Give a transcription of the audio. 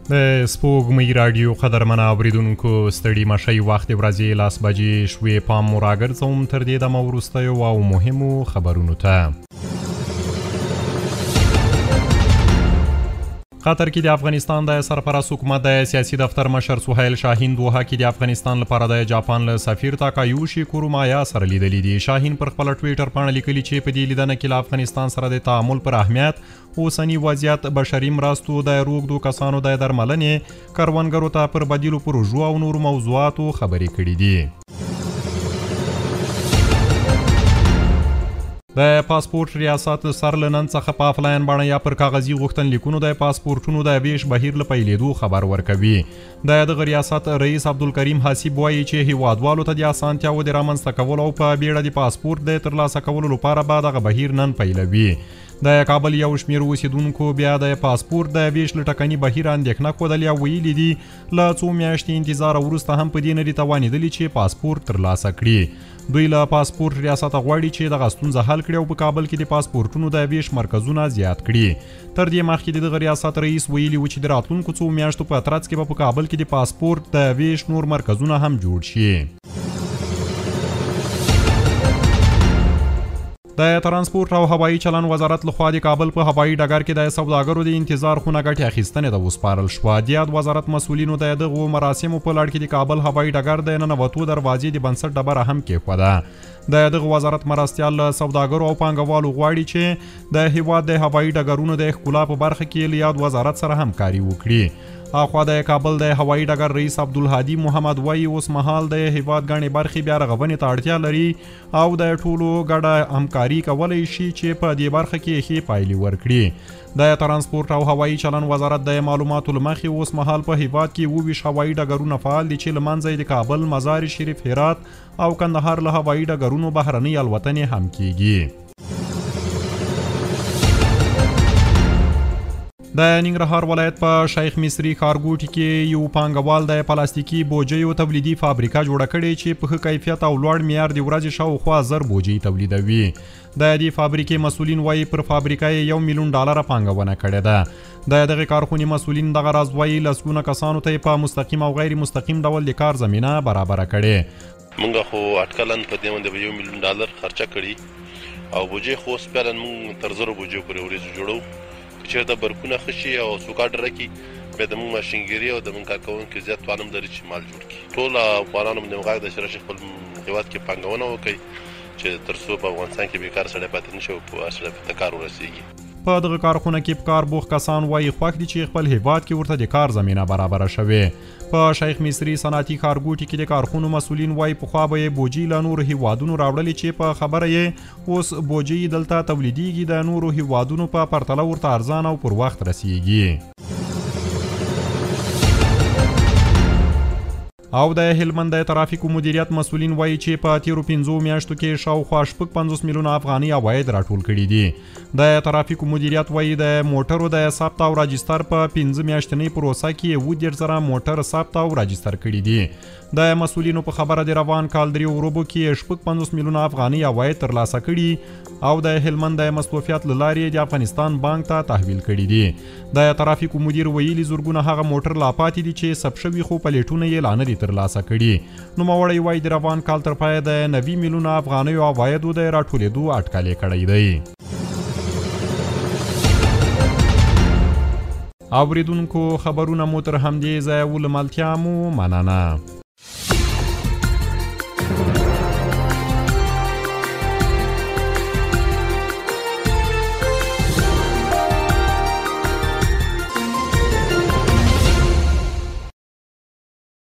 د سپوږمۍ راډیو قدرمنه اوریدونکو ستړي مشئ وخت ورځې 10 بجې شوې پام مو راګرځوم تر دې دمه وروستیو او مهمو خبرونو ته. قطر کې د افغانستان د سرپرست حکومت د سیاسي دفتر مشر سهیل شاهین دوحه کې د افغانستان لپاره د جاپان له سفیر تاکایوشي کورومایا سره لیدلی دي. شاهین پر خپل ټویټر باندې لیکلي چې په دې لیدنه کې له افغانستان سره د تعامل پر اهمیت، اوسنی وضعیت، بشري مرستو، د روږدو کسانو د درملنې، کروندګرو ته پر بدیلو پروژو او نورو موضوعاتو خبرې کړې دي. د پاسپورت ریاست سر له نن څخه په آفلاین بڼه یا پر کاغذي غوښتنلیکونو د پاسپورتونو د ویش بهیر له پیلېدو خبر ورکوي. د دغه ریاست رئیس عبدالکریم حسیب وایي چې هیوادوالو ته د اسانتیاوو د رامنځته کولو او په بیړه د پاسپورت د ترلاسه کولو لپاره به دغه بهیر نن پیلوي. د کابل یو شمېر اوسیدونکو بیا د پاسپورت د ویش له ټکني بهیر اندېښنه ښودلې او ویلي دي له څو میاشتې انتظار وروسته هم په دې نه دي توانېدلي چې پاسپورت ترلاسه کړي. دوی له پاسپورت ریاست غواړي چې دغه ستونزه حل کړي او په کابل کې د پاسپورتونو د ویش مرکزونه زیات کړي. تر دې مخکې د دغه ریاست رئیس ویلي و چې د راتلونکو څو میاشتو په ترڅ کې به په کابل کې د پاسپورت د ویش نور مرکزونه هم جوړ شي. د ترانسپورت او هوایي چلن وزارت لخوا د کابل په هوایي ډګر کې د سوداګرو د انتظار خونه ګټې اخیستنې ته وسپارل شوه. د یاد وزارت مسؤلینو د دغو مراسمو په لړ کې د کابل هوایي ډګر د ننوتو دروازې د بنسټ ډبره هم کېښوده. د دغه وزارت مرستیال له سوداګرو او پانګوالو غواړي چې د هیواد د هوایي ډګرونو د ښکلا په برخه کې له یاد وزارت سره همکاري وکړي. اخوا د کابل د هوایي ډګر رئیس عبدالهادي محمد وایي اوس مهال د هیواد ګڼې برخې بیا رغونې ته اړتیا لري او د ټولو ګډه همکاري کولی شي چې په دې برخه کې ښې پایلې ورکړي. د ترانسپورت او هوایي چلن وزارت د معلوماتو له مخې اوس مهال په هیواد کې 27 هوایي ډګرونه فعال دي چې له منځه د کابل، مزار شریف، هرات او کندهار له هوایي ډګرونو بهرنۍ الوتنې هم کیږي. د ننګرهار ولایت په شیخ مصری ښارګوټي کې یو پانګوال د پلاستیکي بوجیو تولیدي فابریکه جوړه کړې چې په ښه کیفیت او لوړ معیار د ورځې شاوخوا 1000 بوجۍ تولیدوي. د دې فابریکې مسؤلین وایي پر فابریکه یې $1 میلیون پانګونه کړې ده. د دغه کارخونې مسؤلین دغه راز وایي لسګونه کسانو ته په مستقیم او غیر مستقیم ډول د کار زمینه برابره کړې. موږ خو اټکلاً په دې باندې $1 میلیون خرچه کړي او بوجۍ خو اوس بیا موږ تر 1000 بوجیو پورې ورځو جوړو. چې د برکونه خشي او سوکا ډره کې به د موږ ماشینګيري او د موږ کارکوونکو زیات توانم لري چې مال جوړ کړي. ټول افغانانو باندې غږ د شرش خپل هیواد کې پانګونه وکړي چې تر څو په افغانستان کې بیکار سړی پاتې نشي او په سړی ته کار ورسیږي. په دغه کارخونه کې په کار بوخت کسان وایي خوښ دي چې خپل هیواد کې ورته د کار زمینه برابره شوې. په شیخ مصری صنعتي ښارګوټي کې د کارخونو مسؤلین وایي پخوا به یې بوجۍ له نورو هیوادونو راوړلې چې په خبره یې اوس بوجۍ دلته تولیدیږي د نورو هیوادونو په پرتله ورته ارزانه او پر وخت رسیږي. او د هلمند د ترافیکو مدیریت مسؤلین وایي چې په تیرو 5 میاشتو کې شاوخوا 50 میلیونه افغاني عواید راټول کړي دي. د ترافیکو مدیریت وایي د موټرو د ثبت او راجستر په 5 میاشتنۍ پروسه کې 1.0 موټر ثبت او راجستر کړي دي. د مسؤلینو په خبره د روان کال 3 ورځو کې 50 میلیونه افغاني عواید ترلاسه کړي او د هلمند د مصروفیت له لارې د افغانستان بانک ته تحویل کړي دي. د ترافیکو مدیر ویلي زرګونه هغه موټر لا پاتې دي چې ثبت شوي خو پلیټونه یې لا نه دي ترلاسه کړي. نوموړی وایي د روان کال تر پایه د 90 میلیونه افغانیو عوایدو د راټولېدو اټکل یې کړی دی. اوریدونکو خبرونه مو تر همدې ځایه ولملتیا مو مننه.